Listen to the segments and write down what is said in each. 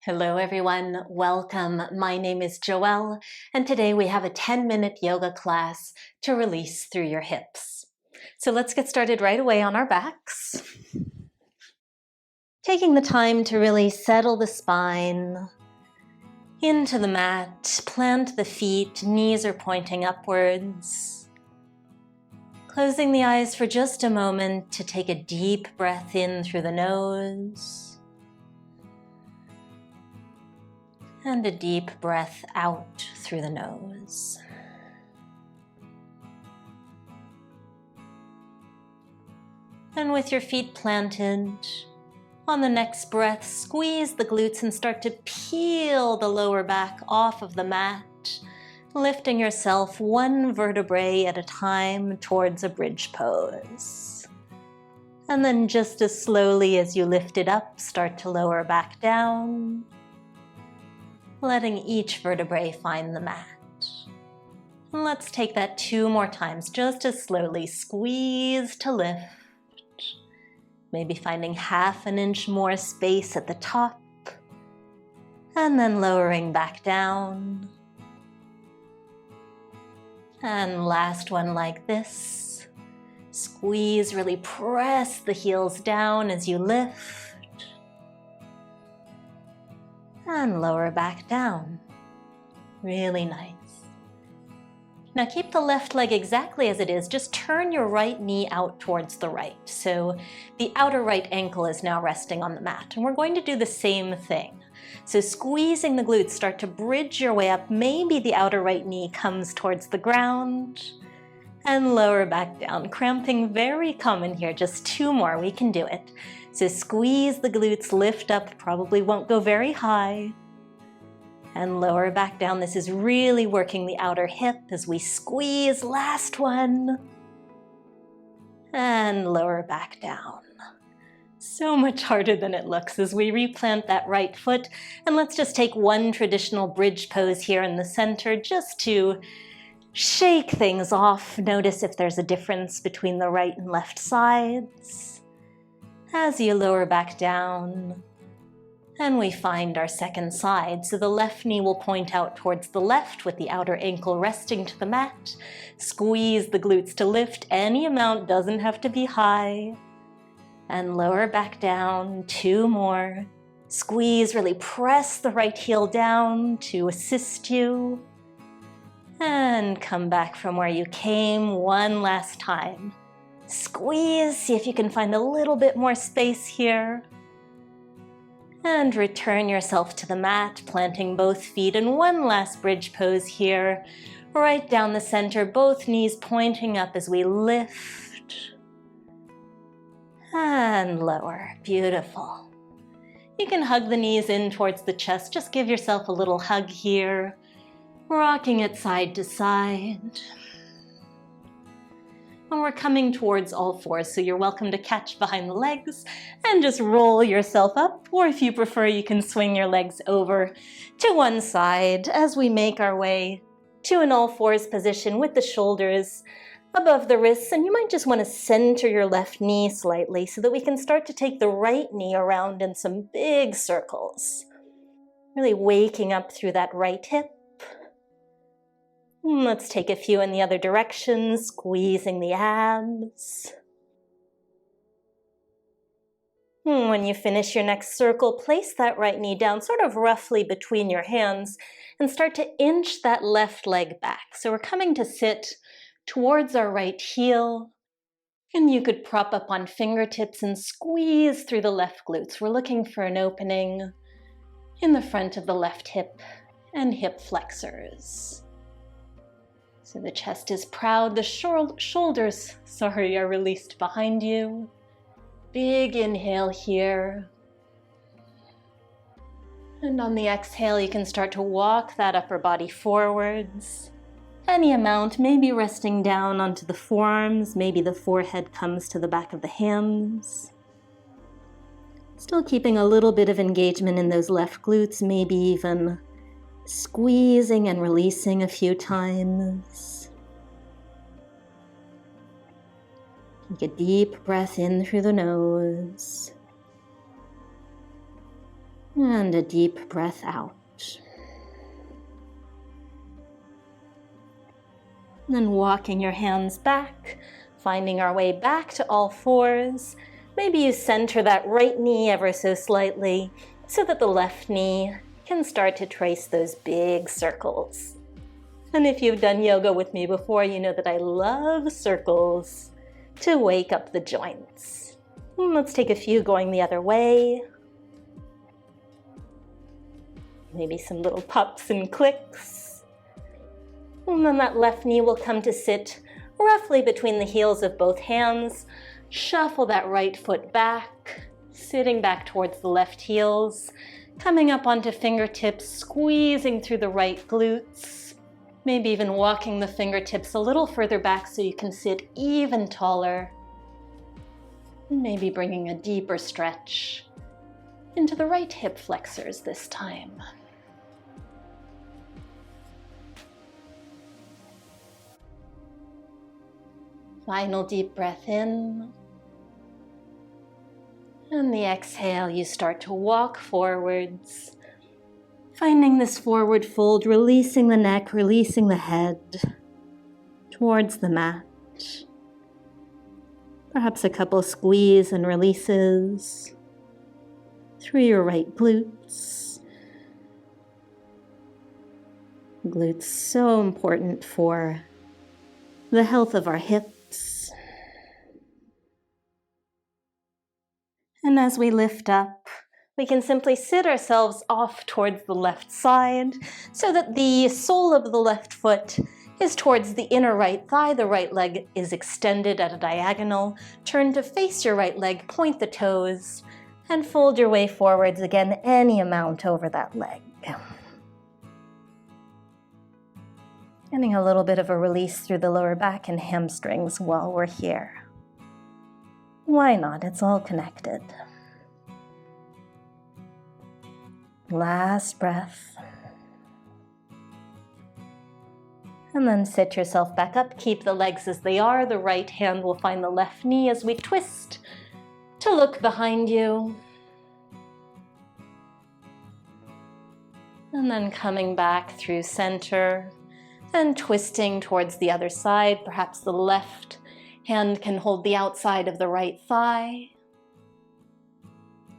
Hello everyone, welcome. My name is Joelle, and today we have a 10-minute yoga class to release through your hips. So let's get started right away on our backs. Taking the time to really settle the spine into the mat, plant the feet, knees are pointing upwards. Closing the eyes for just a moment to take a deep breath in through the nose. And a deep breath out through the nose. And with your feet planted, on the next breath, squeeze the glutes and start to peel the lower back off of the mat, lifting yourself one vertebrae at a time towards a bridge pose. And then just as slowly as you lift it up, start to lower back down, letting each vertebrae find the mat. And let's take that 2 more times, just as slowly. Squeeze to lift. Maybe finding half an inch more space at the top. And then lowering back down. And last one like this. Squeeze, really press the heels down as you lift. And lower back down. Really nice. Now keep the left leg exactly as it is, just turn your right knee out towards the right. So the outer right ankle is now resting on the mat, and we're going to do the same thing. So squeezing the glutes, start to bridge your way up, maybe the outer right knee comes towards the ground, and lower back down. Cramping, very common here, just 2 more, we can do it. So squeeze the glutes, lift up, probably won't go very high. And lower back down. This is really working the outer hip as we squeeze. Last one. And lower back down. So much harder than it looks as we replant that right foot. And let's just take one traditional bridge pose here in the center just to shake things off. Notice if there's a difference between the right and left sides. As you lower back down. And we find our second side. So the left knee will point out towards the left with the outer ankle resting to the mat. Squeeze the glutes to lift. Any amount, doesn't have to be high. And lower back down. 2 more. Squeeze, really press the right heel down to assist you. And come back from where you came one last time. Squeeze, see if you can find a little bit more space here. And return yourself to the mat, planting both feet in one last bridge pose here. Right down the center, both knees pointing up as we lift. And lower. Beautiful. You can hug the knees in towards the chest. Just give yourself a little hug here. Rocking it side to side. And we're coming towards all fours, so you're welcome to catch behind the legs and just roll yourself up, or if you prefer, you can swing your legs over to one side as we make our way to an all fours position with the shoulders above the wrists, and you might just want to center your left knee slightly so that we can start to take the right knee around in some big circles. Really waking up through that right hip. Let's take a few in the other direction, squeezing the abs. When you finish your next circle, place that right knee down sort of roughly between your hands and start to inch that left leg back. So we're coming to sit towards our right heel, and you could prop up on fingertips and squeeze through the left glutes. We're looking for an opening in the front of the left hip and hip flexors. So the chest is proud, the shoulders, are released behind you. Big inhale here. And on the exhale, you can start to walk that upper body forwards. Any amount, maybe resting down onto the forearms, maybe the forehead comes to the back of the hands. Still keeping a little bit of engagement in those left glutes, maybe even squeezing and releasing a few times. Take a deep breath in through the nose. And a deep breath out. And then walking your hands back, finding our way back to all fours. Maybe you center that right knee ever so slightly so that the left knee can start to trace those big circles. And if you've done yoga with me before, you know that I love circles to wake up the joints. And let's take a few going the other way. Maybe some little pops and clicks. And then that left knee will come to sit roughly between the heels of both hands. Shuffle that right foot back, sitting back towards the left heels, coming up onto fingertips, squeezing through the right glutes. Maybe even walking the fingertips a little further back so you can sit even taller. Maybe bringing a deeper stretch into the right hip flexors this time. Final deep breath in. And the exhale, you start to walk forwards, finding this forward fold, releasing the neck, releasing the head towards the mat. Perhaps a couple squeeze and releases through your right glutes. Glutes so important for the health of our hips. And as we lift up, we can simply sit ourselves off towards the left side so that the sole of the left foot is towards the inner right thigh. The right leg is extended at a diagonal. Turn to face your right leg, point the toes, and fold your way forwards again, any amount over that leg. Getting a little bit of a release through the lower back and hamstrings while we're here. Why not? It's all connected. Last breath. And then sit yourself back up. Keep the legs as they are. The right hand will find the left knee as we twist to look behind you. And then coming back through center and twisting towards the other side. Perhaps the left hand can hold the outside of the right thigh.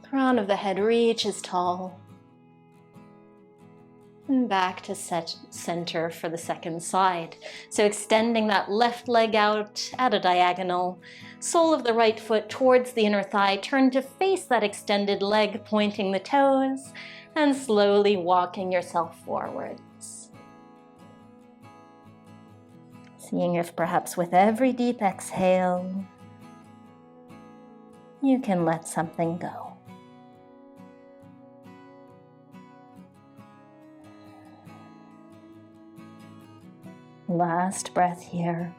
Crown of the head reaches tall. And back to center for the second side. So extending that left leg out at a diagonal. Sole of the right foot towards the inner thigh. Turn to face that extended leg, pointing the toes, and slowly walking yourself forwards. Seeing if perhaps with every deep exhale, you can let something go. Last breath here.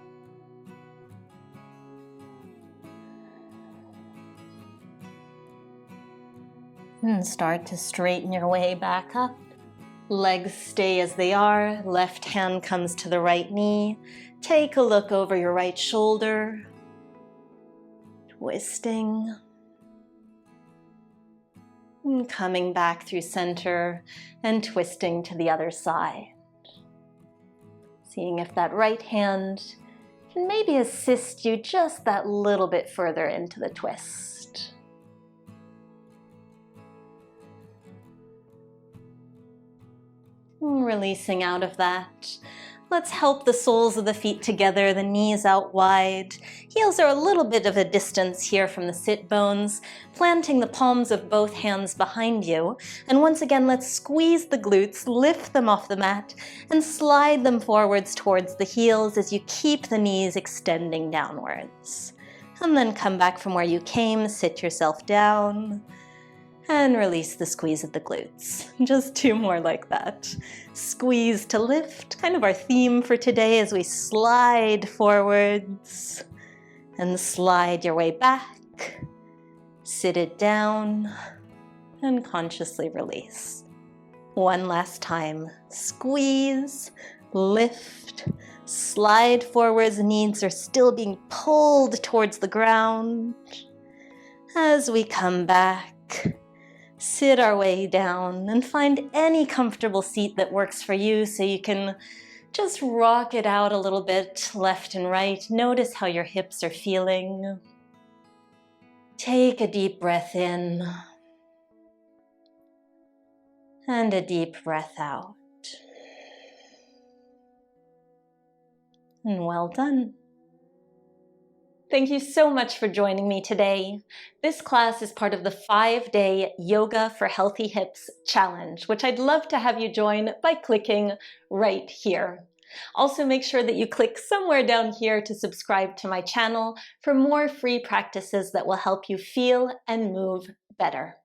And start to straighten your way back up. Legs stay as they are. Left hand comes to the right knee. Take a look over your right shoulder. Twisting. And coming back through center and twisting to the other side. Seeing if that right hand can maybe assist you just that little bit further into the twist. And releasing out of that. Let's help the soles of the feet together, the knees out wide. Heels are a little bit of a distance here from the sit bones, planting the palms of both hands behind you. And once again, let's squeeze the glutes, lift them off the mat, and slide them forwards towards the heels as you keep the knees extending downwards. And then come back from where you came, sit yourself down, and release the squeeze of the glutes. Just two more like that. Squeeze to lift, kind of our theme for today as we slide forwards and slide your way back. Sit it down and consciously release. One last time. Squeeze, lift, slide forwards. Knees are still being pulled towards the ground. As we come back, sit our way down and find any comfortable seat that works for you so you can just rock it out a little bit left and right. Notice how your hips are feeling. Take a deep breath in and a deep breath out. And well done. Thank you so much for joining me today. This class is part of the 5-day Yoga for Healthy Hips challenge, which I'd love to have you join by clicking right here. Also, make sure that you click somewhere down here to subscribe to my channel for more free practices that will help you feel and move better.